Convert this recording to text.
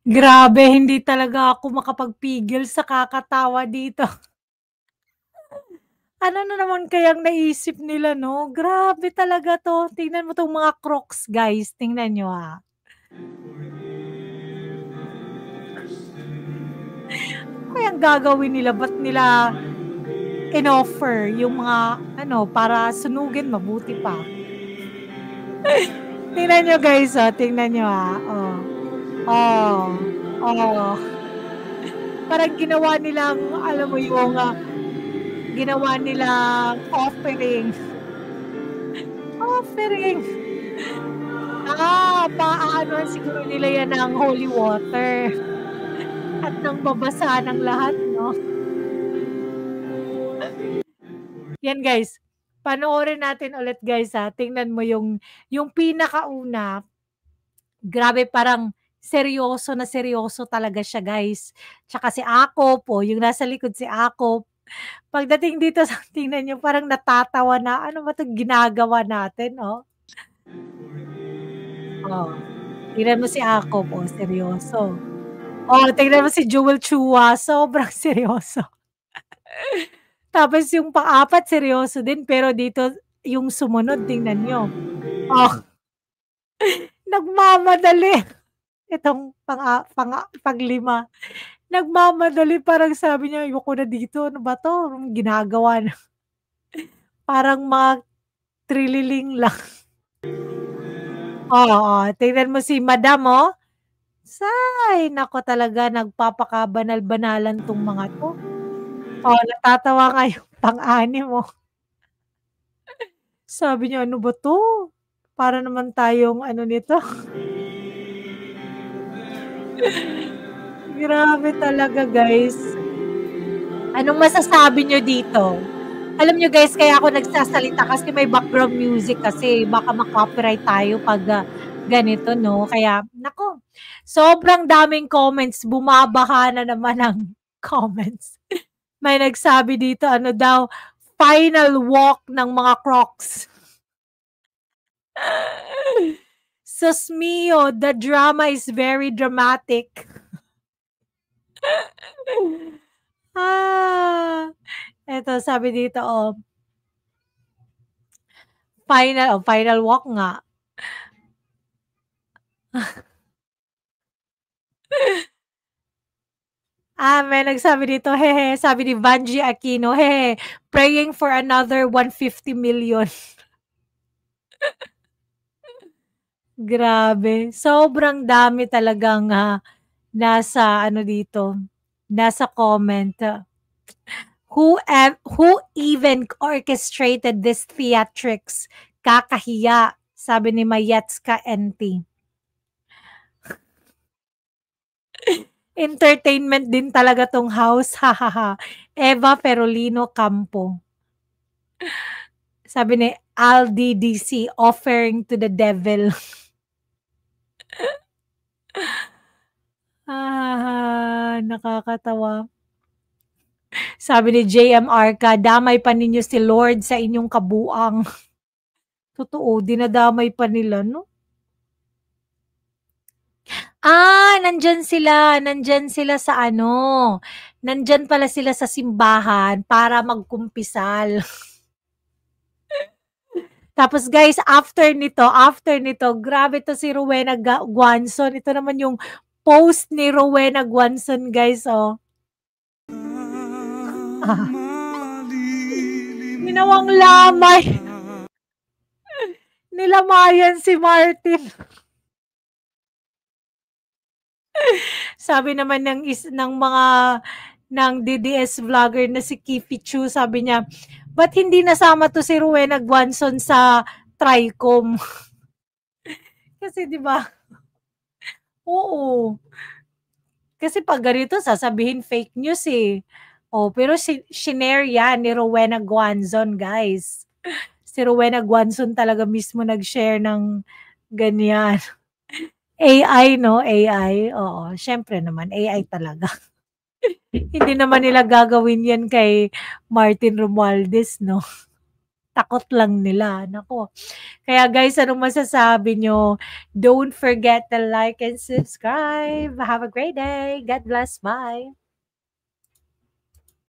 Grabe, hindi talaga ako makapagpigil sa kakatawa dito. Ano na naman kayang naisip nila 'no? Grabe talaga 'to. Tingnan mo 'tong mga Crocs guys, tingnan niyo, Ano kayang gagawin nila? Ba't nila inoffer yung mga ano, para sunugin mabuti pa. Tingnan niyo guys, tingnan niyo, oh. Oh, oh. Parang ginawa nilang alam mo yung, ginawa nilang offering. Offering. Paaanohan siguro nila yan ng holy water at nang babasa ng lahat 'no? Yan guys, panoorin natin ulit guys, tingnan mo yung pinakauna, grabe parang seryoso talaga siya guys. Tsaka si Akop, yung nasa likod si Akop. Pagdating dito sa tingnan niyo parang natatawa na, ano ba 'tong ginagawa natin, oh. Oh, tingnan mo si Akop, seryoso. Tingnan mo si Jewel Chua, sobrang seryoso. Tapos yung pang-apat seryoso din, pero dito yung sumunod tingnan niyo, oh, nagmamadali. Itong pang-lima, nagmamadali parang sabi niya, "Ayoko na dito, ano ba 'to, anong ginagawa na." Parang mga trililing lang. Oo, tingnan mo si Madam, naku talaga nagpapakabanal-banalan 'tong mga 'to. Natatawa nga yung pang-anim, sabi niya, "Ano ba 'to? Para naman tayong ano nito." Grabe talaga guys. Anong masasabi niyo dito? Alam niyo guys, kaya ako nagsasalita kasi may background music kasi baka ma-copyright tayo 'pag, ganito 'no. Kaya naku, sobrang daming comments, bumabaha na naman ang comments. May nagsabi dito ano daw, final walk ng mga Crocs. Sus mio, the drama is very dramatic. Eto sabi dito, final walk nga. May nagsabi dito, "Hehe," sabi ni Vanji Aquino, "Hehe, praying for another 150 million." Grabe, sobrang dami talagang, nasa ano dito, nasa comment. Who even orchestrated this theatrics? Kakahiya, sabi ni Mayetska NT. Entertainment din talaga 'tong house, hahaha. Eva Ferolino Campo. Sabi ni ALDDC, offering to the devil. Nakakatawa. Sabi ni JM Arca, damay pa ninyo si Lord sa inyong kabuang. Totoo, dinadamay pa nila, no? Nandyan sila sa ano, nandyan pala sila sa simbahan para magkumpisal. Tapos guys, after nito, grabe to si Rowena Guanzon. Ito naman yung post ni Rowena Guanzon, guys, Ginawang lamay. Nilamayan si Martin. Sabi naman ng DDS vlogger na si Kifi Chu, sabi niya, ba't hindi nasama to si Rowena Guanzon sa Tricom? Kasi 'di ba? Oo. Kasi pag ganito sasabihin fake news, pero shinare yan ni Rowena Guanzon, guys. Si Rowena Guanzon talaga mismo nag-share ng ganyan. AI 'no, AI, oo, siyempre naman AI talaga. Hindi naman nila gagawin yan kay Martin Romualdez 'no. takot lang nila, naku. Kaya guys, anong masasabi niyo? Don't forget to like and subscribe. Have a great day. God bless. Bye.